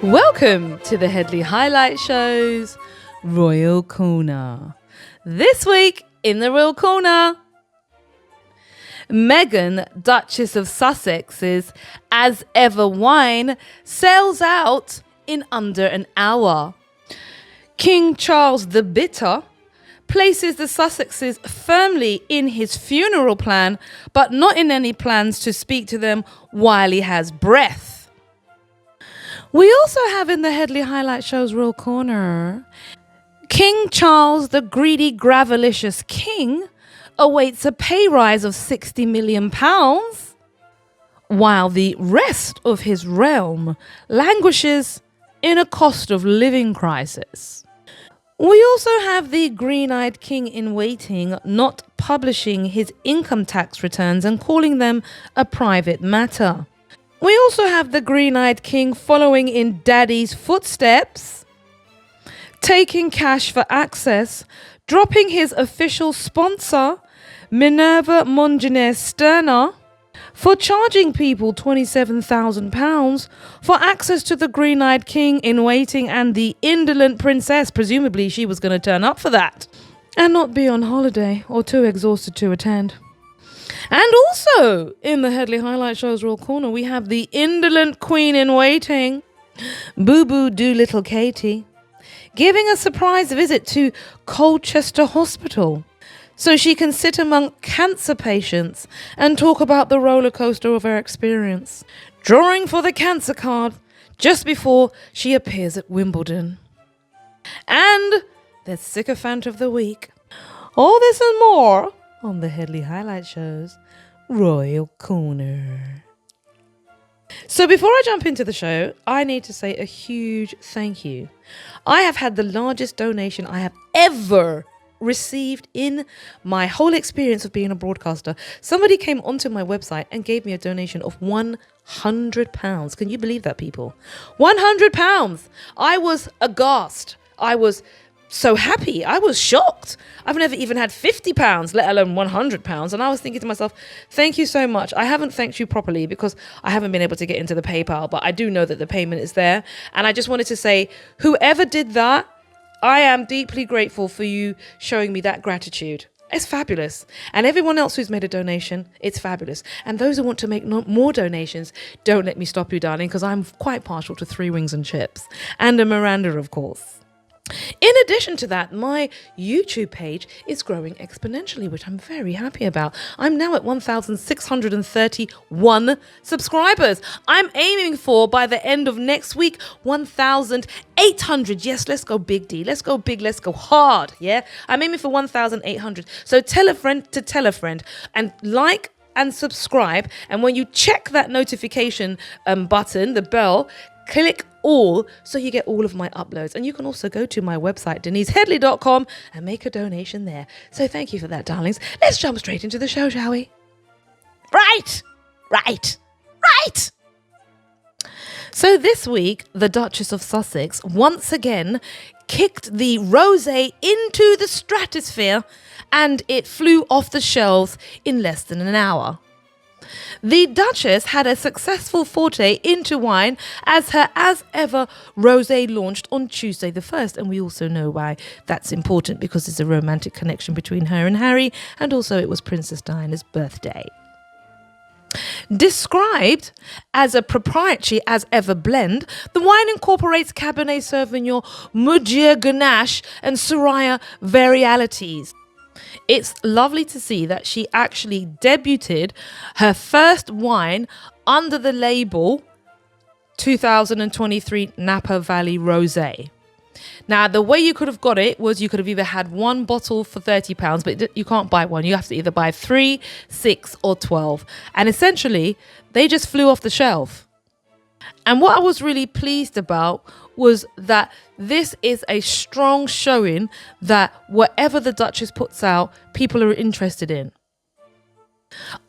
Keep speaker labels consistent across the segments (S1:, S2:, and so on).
S1: Welcome to the Headley Highlight Show's Royal Corner. This week in the Royal Corner, Meghan, Duchess of Sussex's As Ever wine sells out in under an hour. King Charles the Bitter places the Sussexes firmly in his funeral plan, but not in any plans to speak to them while he has breath. We also have in the Headley Highlight Show's Royal Corner, King Charles the Greedy Gravelicious King awaits a pay rise of £60 million, while the rest of his realm languishes in a cost of living crisis. We also have the green-eyed king in waiting not publishing his income tax returns and calling them a private matter. We also have the green-eyed king following in daddy's footsteps, taking cash for access, dropping his official sponsor, Minerva Mongener Sterner, for charging people £27,000 for access to the green-eyed king in waiting and the indolent princess. Presumably she was going to turn up for that and not be on holiday or too exhausted to attend. And also in the Headley Highlight Show's Royal Corner, we have the indolent queen in waiting, Boo Boo Doolittle Katie, giving a surprise visit to Colchester Hospital so she can sit among cancer patients and talk about the roller coaster of her experience, drawing for the cancer card just before she appears at Wimbledon. And the Sycophant of the Week. All this and more on the Headley Highlight Show's Royal Corner. So before I jump into the show, I need to say a huge thank you. I have had the largest donation I have ever received in my whole experience of being a broadcaster. Somebody came onto my website and gave me a donation of £100. Can you believe that, people? £100. I was aghast. I was so happy. I was shocked. I've never even had £50, let alone £100. And I was thinking to myself, thank you so much. I haven't thanked you properly because I haven't been able to get into the PayPal, but I do know that the payment is there. And I just wanted to say, whoever did that, I am deeply grateful for you showing me that gratitude. It's fabulous. And everyone else who's made a donation, it's fabulous. And those who want to make more donations, don't let me stop you, darling, because I'm quite partial to 3 wings and chips. And a Miranda, of course. In addition to that, my YouTube page is growing exponentially, which I'm very happy about. I'm now at 1,631 subscribers. I'm aiming for, by the end of next week, 1,800. Yes, let's go big, D. Let's go big. Let's go hard. Yeah, I'm aiming for 1,800. So tell a friend to tell a friend and like and subscribe. And when you check that notification button, the bell, click all so you get all of my uploads. And you can also go to my website, deniseheadley.com, and make a donation there. So thank you for that, darlings. Let's jump straight into the show, shall we? Right. So this week, the Duchess of Sussex once again kicked the Rosé into the stratosphere, and it flew off the shelves in less than an hour. The Duchess had a successful forte into wine as her As Ever Rosé launched on Tuesday the 1st. And we also know why that's important, because there's a romantic connection between her and Harry, and also it was Princess Diana's birthday. Described as a proprietary As Ever blend, the wine incorporates Cabernet Sauvignon, Mudier Grenache and Syrah varieties. It's lovely to see that she actually debuted her first wine under the label 2023 Napa Valley Rosé. Now, the way you could have got it was you could have either had one bottle for £30, but you can't buy one. You have to either buy 3, 6 or 12. And essentially, they just flew off the shelf. And what I was really pleased about was that this is a strong showing that whatever the Duchess puts out, people are interested in.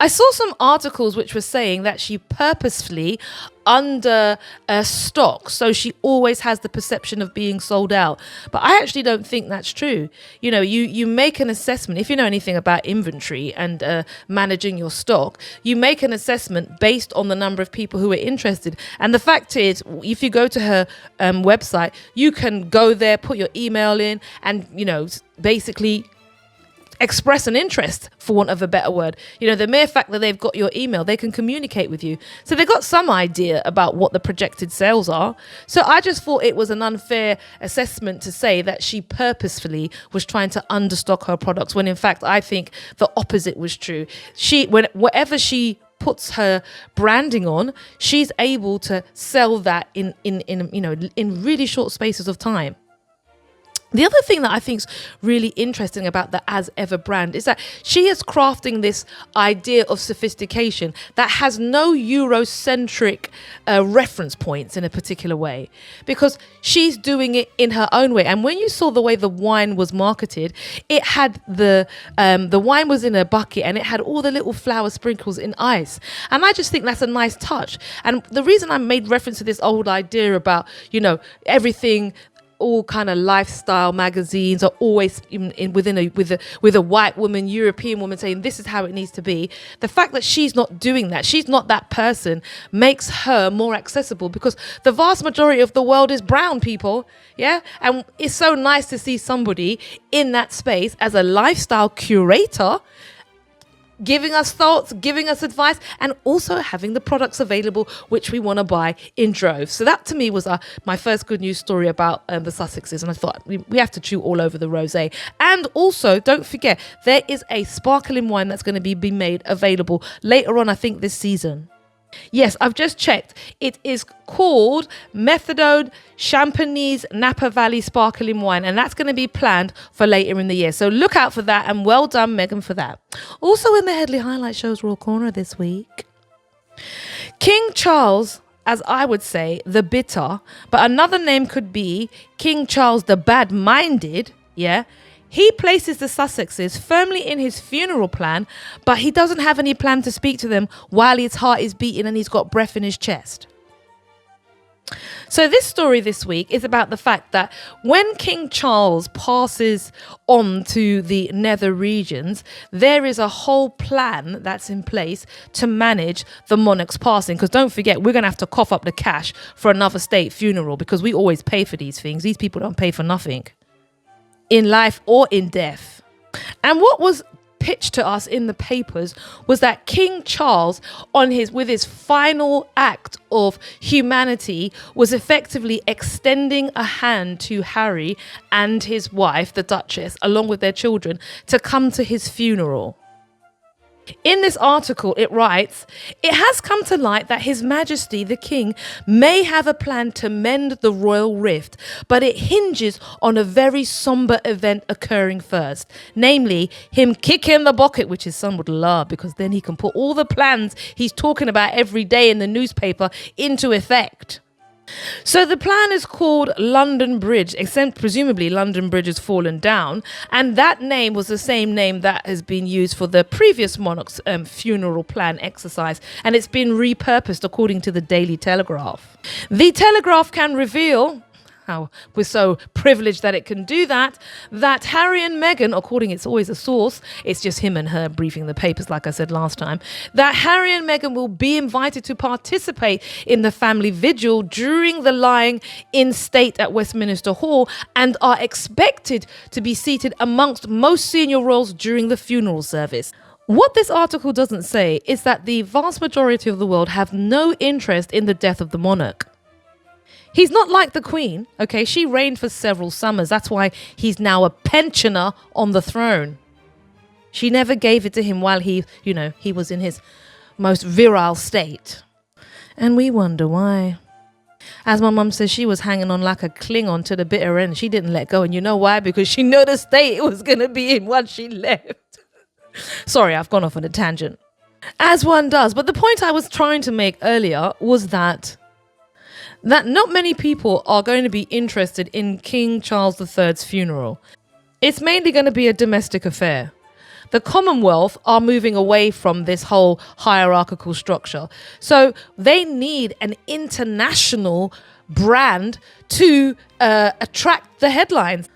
S1: I saw some articles which were saying that she purposefully under stock, so she always has the perception of being sold out. But I actually don't think that's true. You know, you make an assessment. If you know anything about inventory and managing your stock, you make an assessment based on the number of people who are interested. And the fact is, if you go to her website, you can go there, put your email in, and, you know, basically express an interest, for want of a better word. You know, the mere fact that they've got your email, they can communicate with you. So they've got some idea about what the projected sales are. So I just thought it was an unfair assessment to say that she purposefully was trying to understock her products, when in fact I think the opposite was true. Whatever she puts her branding on, she's able to sell that in really short spaces of time. The other thing that I think is really interesting about the As Ever brand is that she is crafting this idea of sophistication that has no Eurocentric reference points in a particular way, because she's doing it in her own way. And when you saw the way the wine was marketed, it had the wine was in a bucket and it had all the little flower sprinkles in ice. And I just think that's a nice touch. And the reason I made reference to this old idea about, you know, everything, all kind of lifestyle magazines are always with a white woman, European woman saying this is how it needs to be. The fact that she's not doing that, she's not that person, makes her more accessible, because the vast majority of the world is brown people. Yeah. And it's so nice to see somebody in that space as a lifestyle curator, giving us thoughts, giving us advice, and also having the products available which we want to buy in droves. So that to me was my first good news story about the Sussexes. And I thought we have to chew all over the rosé. And also, don't forget, there is a sparkling wine that's going to be made available later on, I think, this season. Yes, I've just checked. It is called Methadone Champagnese Napa Valley Sparkling Wine, and that's going to be planned for later in the year. So look out for that, and well done, Meghan, for that. Also in the Headley Highlight Show's Royal Corner this week, King Charles, as I would say, the bitter, but another name could be King Charles the bad-minded, yeah? He places the Sussexes firmly in his funeral plan, but he doesn't have any plan to speak to them while his heart is beating and he's got breath in his chest. So this story this week is about the fact that when King Charles passes on to the nether regions, there is a whole plan that's in place to manage the monarch's passing. Because don't forget, we're going to have to cough up the cash for another state funeral, because we always pay for these things. These people don't pay for nothing, in life or in death. And what was pitched to us in the papers was that King Charles, with his final act of humanity, was effectively extending a hand to Harry and his wife, the Duchess, along with their children, to come to his funeral. In this article, it writes, "It has come to light that His Majesty the King may have a plan to mend the royal rift, but it hinges on a very somber event occurring first, namely him kicking the bucket," which his son would love, because then he can put all the plans he's talking about every day in the newspaper into effect. So the plan is called London Bridge, except presumably London Bridge has fallen down, and that name was the same name that has been used for the previous monarch's funeral plan exercise, and it's been repurposed according to the Daily Telegraph. The Telegraph can reveal, how we're so privileged that it can do that Harry and Meghan, according, it's always a source, it's just him and her briefing the papers like I said last time, that Harry and Meghan will be invited to participate in the family vigil during the lying in state at Westminster Hall, and are expected to be seated amongst most senior royals during the funeral service. What this article doesn't say is that the vast majority of the world have no interest in the death of the monarch. He's not like the Queen, okay? She reigned for several summers. That's why he's now a pensioner on the throne. She never gave it to him while he was in his most virile state. And we wonder why. As my mum says, she was hanging on like a Klingon to the bitter end. She didn't let go. And you know why? Because she knew the state it was going to be in once she left. Sorry, I've gone off on a tangent. As one does. But the point I was trying to make earlier was that not many people are going to be interested in King Charles III's funeral. It's mainly going to be a domestic affair. the Commonwealth are moving away from this whole hierarchical structure. So they need an international brand to attract the headlines.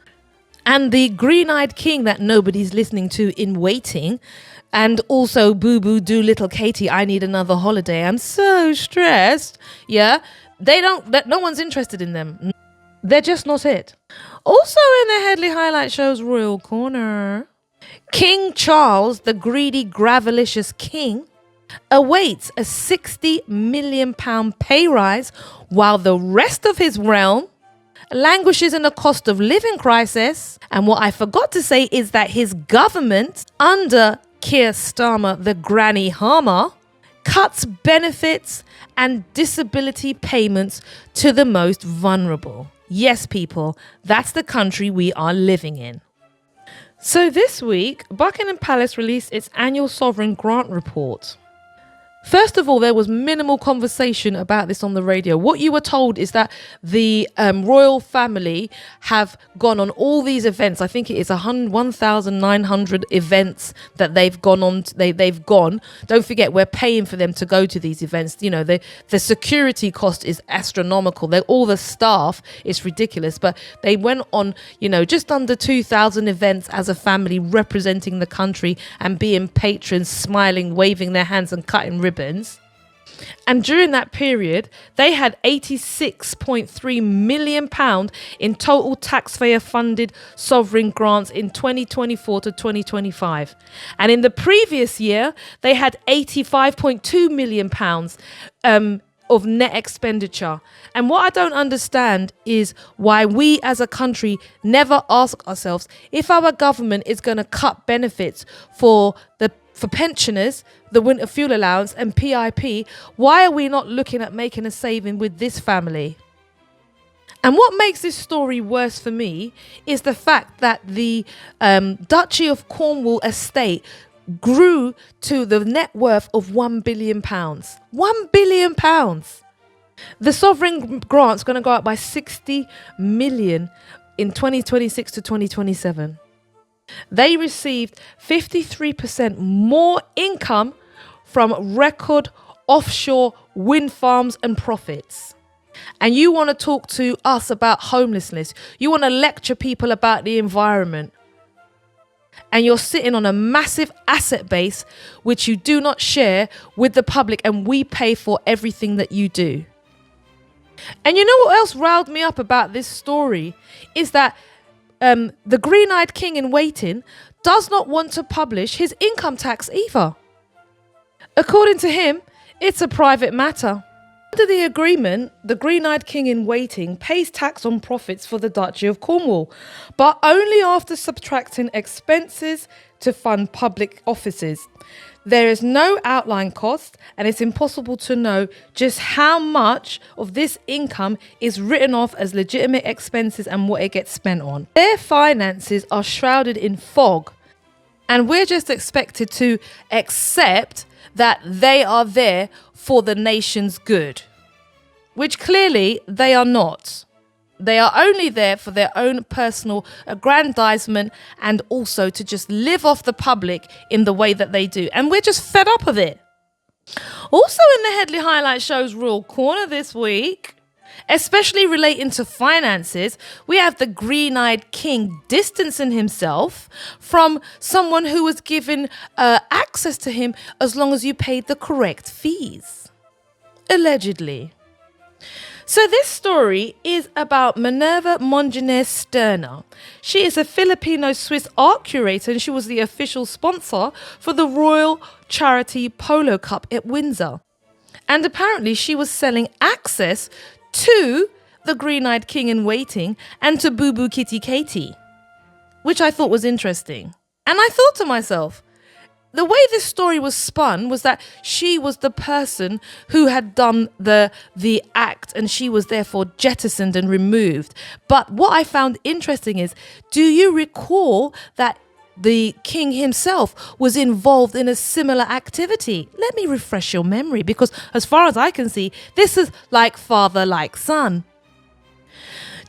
S1: And the green-eyed king that nobody's listening to in waiting, and also Boo Boo Do Little Katie, I need another holiday, I'm so stressed. Yeah, no one's interested in them. They're just not it. Also in the Headley Highlight Show's Royal Corner, King Charles, the greedy, gravelicious king, awaits a £60 million pay rise while the rest of his realm languishes in a cost of living crisis. And what I forgot to say is that his government, under Keir Starmer, the granny harmer, cuts benefits and disability payments to the most vulnerable. Yes, people, that's the country we are living in. So this week, Buckingham Palace released its annual sovereign grant report. First of all, there was minimal conversation about this on the radio. What you were told is that the royal family have gone on all these events. I think it is 1,900 events that they've gone on. They've gone. Don't forget, we're paying for them to go to these events. You know, the security cost is astronomical. All the staff is ridiculous. But they went on, just under 2,000 events as a family, representing the country and being patrons, smiling, waving their hands and cutting ribbons. And during that period, they had £86.3 million in total taxpayer funded sovereign grants in 2024 to 2025. And in the previous year, they had £85.2 million of net expenditure. And what I don't understand is why we as a country never ask ourselves if our government is going to cut benefits for pensioners, the winter fuel allowance and PIP, why are we not looking at making a saving with this family? And what makes this story worse for me is the fact that the Duchy of Cornwall estate grew to the net worth of £1 billion. £1 billion. The sovereign grant's going to go up by 60 million in 2026 to 2027. They received 53% more income from record offshore wind farms and profits. And you want to talk to us about homelessness. You want to lecture people about the environment. And you're sitting on a massive asset base which you do not share with the public, and we pay for everything that you do. And you know what else riled me up about this story is that the green-eyed king in waiting does not want to publish his income tax either. According to him, it's a private matter. Under the agreement, the green-eyed king in waiting pays tax on profits for the Duchy of Cornwall, but only after subtracting expenses to fund public offices. There is no outline cost, and it's impossible to know just how much of this income is written off as legitimate expenses and what it gets spent on. Their finances are shrouded in fog, and we're just expected to accept that they are there for the nation's good, which clearly they are not. They are only there for their own personal aggrandizement and also to just live off the public in the way that they do. And we're just fed up of it. Also in the Headley Highlight Show's Royal Corner this week, especially relating to finances, we have the green-eyed king distancing himself from someone who was given access to him as long as you paid the correct fees. Allegedly. So this story is about Minerva Mongenes Sterner. She is a Filipino-Swiss art curator, and she was the official sponsor for the Royal Charity Polo Cup at Windsor. And apparently she was selling access to the green-eyed king in waiting and to Boo Boo Kitty Katie, which I thought was interesting. And I thought to myself, the way this story was spun was that she was the person who had done the act, and she was therefore jettisoned and removed. But what I found interesting is, do you recall that the king himself was involved in a similar activity? Let me refresh your memory, because as far as I can see, this is like father, like son.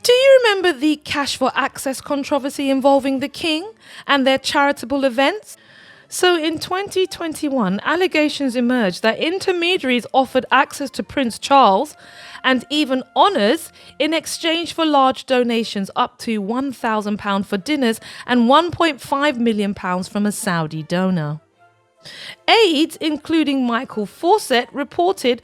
S1: Do you remember the cash for access controversy involving the king and their charitable events? So in 2021, allegations emerged that intermediaries offered access to Prince Charles and even honours in exchange for large donations up to £1,000 for dinners and £1.5 million from a Saudi donor. Aides, including Michael Fawcett, reportedly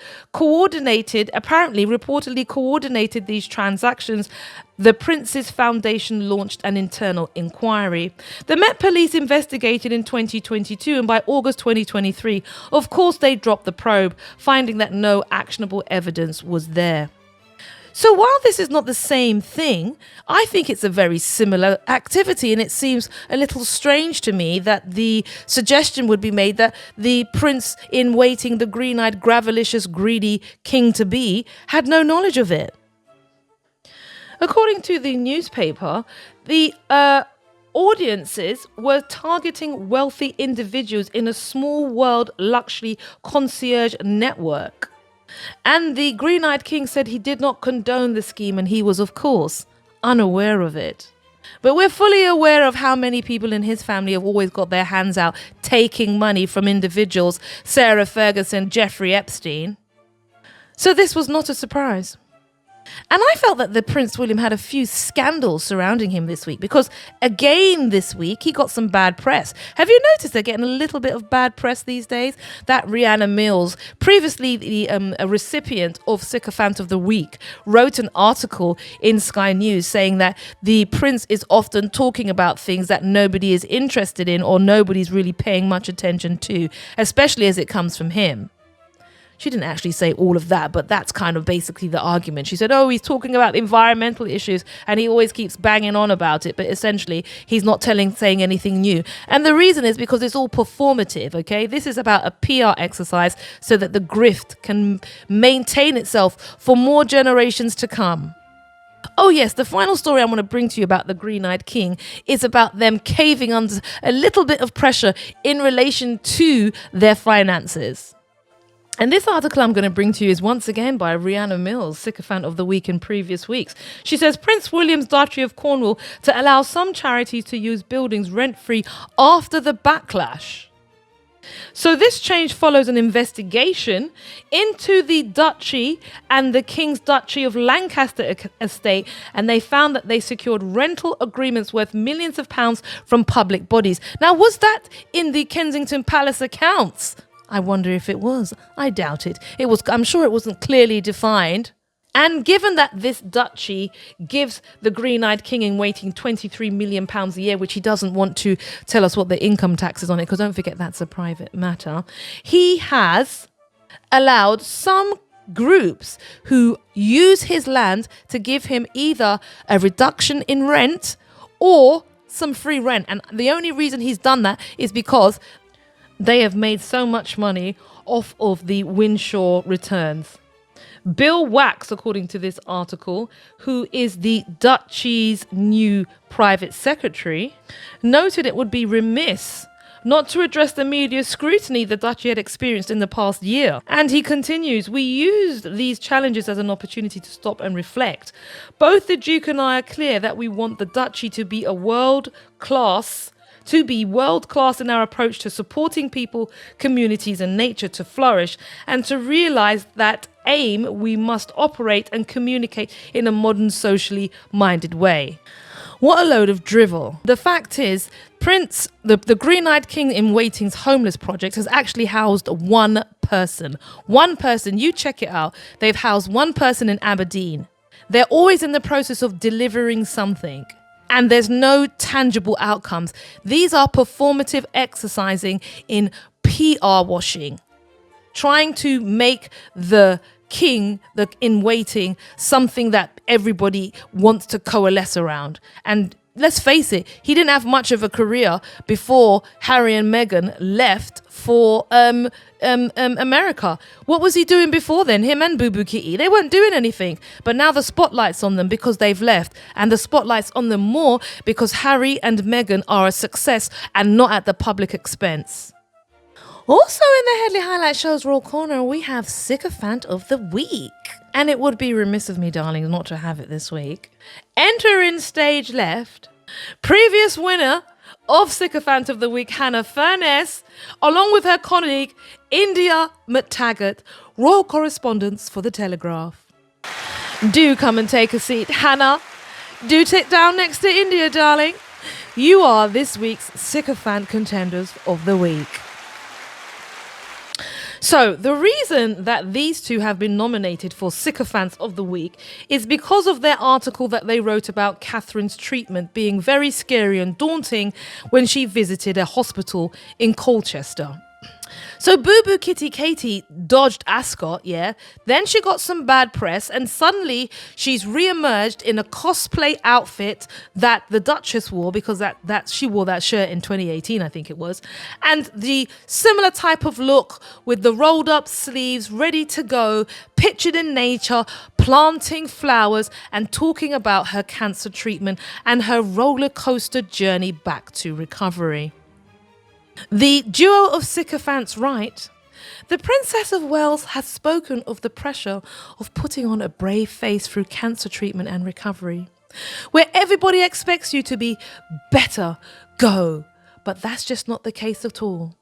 S1: coordinated these transactions. The Prince's Foundation launched an internal inquiry. The Met Police investigated in 2022, and by August 2023, of course, they dropped the probe, finding that no actionable evidence was there. So while this is not the same thing, I think it's a very similar activity, and it seems a little strange to me that the suggestion would be made that the prince in waiting, the green-eyed, gravelicious, greedy king-to-be, had no knowledge of it. According to the newspaper, the audiences were targeting wealthy individuals in a small world luxury concierge network. And the green-eyed king said he did not condone the scheme, and he was, of course, unaware of it. But we're fully aware of how many people in his family have always got their hands out taking money from individuals, Sarah Ferguson, Jeffrey Epstein. So this was not a surprise. And I felt that the Prince William had a few scandals surrounding him this week, because again this week he got some bad press. Have you noticed they're getting a little bit of bad press these days? That Rihanna Mills, previously a recipient of Sycophant of the Week, wrote an article in Sky News saying that the Prince is often talking about things that nobody is interested in or nobody's really paying much attention to, especially as it comes from him. She didn't actually say all of that, but that's kind of basically the argument. She said, oh, he's talking about environmental issues and he always keeps banging on about it, but essentially he's not saying anything new. And the reason is because it's all performative, okay? This is about a PR exercise so that the grift can maintain itself for more generations to come. Oh yes, the final story I want to bring to you about the Green-Eyed King is about them caving under a little bit of pressure in relation to their finances. And this article I'm going to bring to you is once again by Rihanna Mills, Sycophant of the Week in previous weeks. She says Prince William's Duchy of Cornwall to allow some charities to use buildings rent-free after the backlash. So this change follows an investigation into the duchy and the King's Duchy of Lancaster estate, and they found that they secured rental agreements worth millions of pounds from public bodies. Now, was that in the Kensington Palace accounts? I wonder if it was. I doubt it. I'm sure it wasn't clearly defined. And given that this duchy gives the Green-Eyed King in waiting £23 million a year, which he doesn't want to tell us what the income tax is on it, because don't forget that's a private matter, he has allowed some groups who use his land to give him either a reduction in rent or some free rent. And the only reason he's done that is because they have made so much money off of the Winshaw returns. Bill Wax, according to this article, who is the Duchy's new private secretary, noted it would be remiss not to address the media scrutiny the Duchy had experienced in the past year. And he continues, we used these challenges as an opportunity to stop and reflect. Both the Duke and I are clear that we want the Duchy to be world-class in our approach to supporting people, communities and nature to flourish, and to realise that aim we must operate and communicate in a modern, socially minded way. What a load of drivel. The fact is, the Green-Eyed King in Waiting's homeless project has actually housed one person. One person, you check it out. They've housed one person in Aberdeen. They're always in the process of delivering something. And there's no tangible outcomes. These are performative exercising in PR washing, trying to make the king, the in waiting, something that everybody wants to coalesce around. And let's face it, he didn't have much of a career before Harry and Meghan left for America. What was he doing before then? Him and Boo Boo Kitty, they weren't doing anything. But now the spotlight's on them because they've left, and the spotlight's on them more because Harry and Meghan are a success and not at the public expense. Also in the Headley Highlight Show's Raw Corner, we have Sycophant of the Week. And it would be remiss of me, darling, not to have it this week. Enter in stage left, previous winner of Sycophant of the Week, Hannah Furness, along with her colleague, India McTaggart, royal correspondents for The Telegraph. Do come and take a seat, Hannah. Do sit down next to India, darling. You are this week's Sycophant contenders of the week. So, the reason that these two have been nominated for Sycophants of the Week is because of their article that they wrote about Catherine's treatment being very scary and daunting when she visited a hospital in Colchester. So Boo Boo Kitty Katie dodged Ascot, yeah. Then she got some bad press and suddenly she's re-emerged in a cosplay outfit that the Duchess wore because that she wore that shirt in 2018, I think it was. And the similar type of look with the rolled up sleeves, ready to go, pictured in nature, planting flowers and talking about her cancer treatment and her roller coaster journey back to recovery. The duo of sycophants write, the Princess of Wales has spoken of the pressure of putting on a brave face through cancer treatment and recovery, where everybody expects you to be better, go, but that's just not the case at all.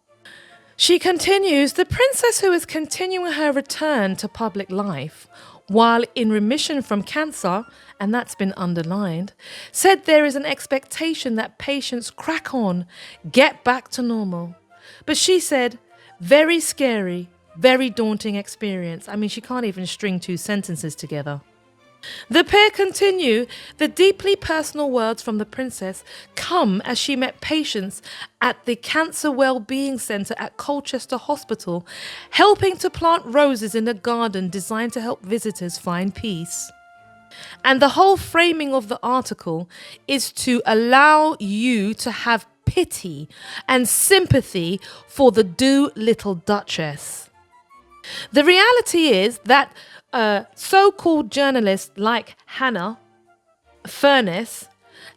S1: She continues, the princess who is continuing her return to public life while in remission from cancer, and that's been underlined, said there is an expectation that patients crack on, get back to normal. But she said, very scary, very daunting experience. I mean, she can't even string two sentences together. The pair continue, the deeply personal words from the princess come as she met patients at the Cancer Wellbeing Centre at Colchester Hospital, helping to plant roses in a garden designed to help visitors find peace. And the whole framing of the article is to allow you to have pity and sympathy for the do-little Duchess. The reality is that so-called journalists like Hannah Furness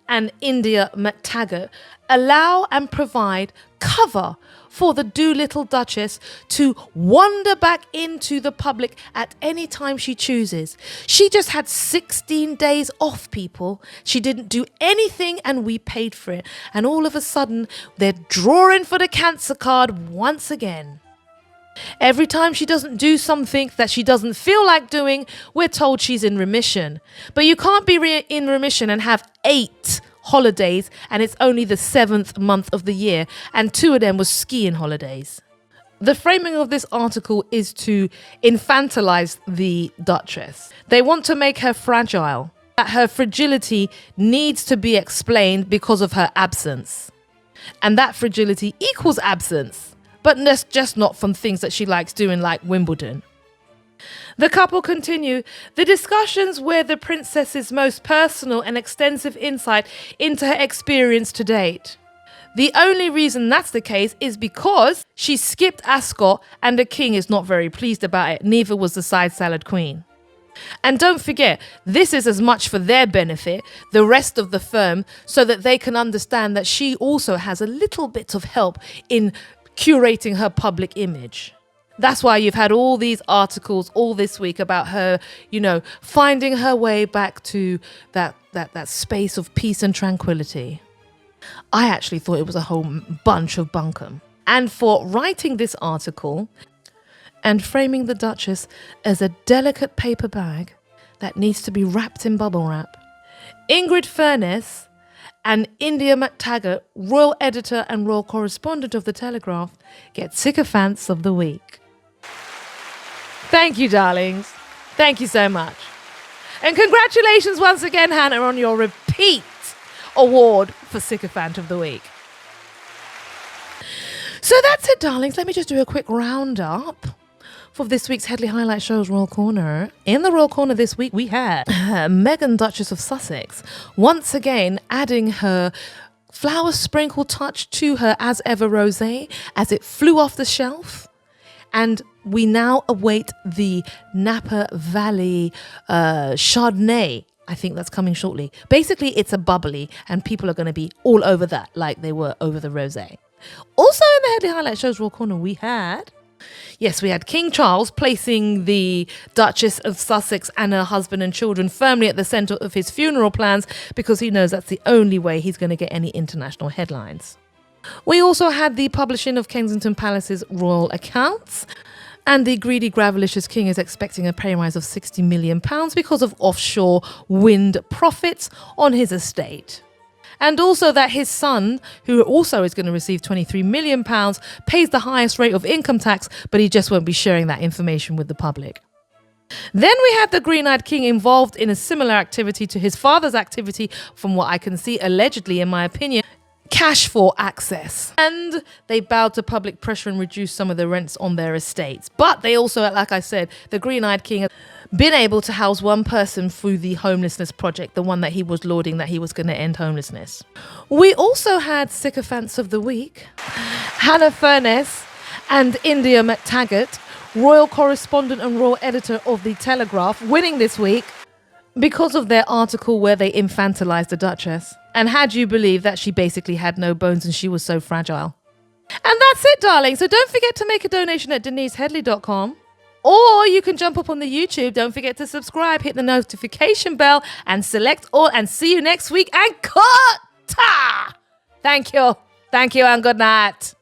S1: and India McTaggart allow and provide cover for the do-little Duchess to wander back into the public at any time she chooses. She just had 16 days off, people. She didn't do anything and we paid for it. And all of a sudden, they're drawing for the cancer card once again. Every time she doesn't do something that she doesn't feel like doing, we're told she's in remission. But you can't be in remission and have 8 holidays and it's only the 7th month of the year and 2 of them was skiing holidays. The framing of this article is to infantilize the Duchess. They want to make her fragile, that her fragility needs to be explained because of her absence. And that fragility equals absence. But that's just not from things that she likes doing like Wimbledon. The couple continue, the discussions were the princess's most personal and extensive insight into her experience to date. The only reason that's the case is because she skipped Ascot and the king is not very pleased about it, neither was the side salad queen. And don't forget, this is as much for their benefit, the rest of the firm, so that they can understand that she also has a little bit of help in curating her public image. That's why you've had all these articles all this week about her, finding her way back to that space of peace and tranquility. I actually thought it was a whole bunch of bunkum. And for writing this article and framing the Duchess as a delicate paper bag that needs to be wrapped in bubble wrap, Ingrid Furness and India McTaggart, royal editor and royal correspondent of The Telegraph, get Sycophants of the Week. Thank you, darlings. Thank you so much. And congratulations once again, Hannah, on your repeat award for Sycophant of the Week. So that's it, darlings. Let me just do a quick roundup for this week's Headley Highlight Show's Royal Corner. In the Royal Corner this week, we had Meghan, Duchess of Sussex, once again adding her flower sprinkle touch to her as ever Rosé as it flew off the shelf. And we now await the Napa Valley Chardonnay. I think that's coming shortly. Basically, it's a bubbly and people are going to be all over that like they were over the Rosé. Also in the Headley Highlight Show's Royal Corner, we had Yes, we had King Charles placing the Duchess of Sussex and her husband and children firmly at the centre of his funeral plans because he knows that's the only way he's going to get any international headlines. We also had the publishing of Kensington Palace's royal accounts, and the greedy, gravelicious king is expecting a pay rise of £60 million because of offshore wind profits on his estate. And also that his son, who also is going to receive £23 million, pays the highest rate of income tax, but he just won't be sharing that information with the public. Then we had the Green-Eyed King involved in a similar activity to his father's activity, from what I can see, allegedly, in my opinion, cash for access. And they bowed to public pressure and reduced some of the rents on their estates. But they also, like I said, the Green-Eyed King has been able to house one person through the homelessness project, the one that he was lauding that he was going to end homelessness. We also had Sycophants of the Week, Hannah Furness and India McTaggart, royal correspondent and royal editor of The Telegraph, winning this week because of their article where they infantilized the Duchess and had you believe that she basically had no bones and she was so fragile. And that's it, darling. So don't forget to make a donation at deniseheadley.com. Or you can jump up on the YouTube. Don't forget to subscribe, hit the notification bell, and select all. And see you next week. And cut! Thank you. Thank you, and good night.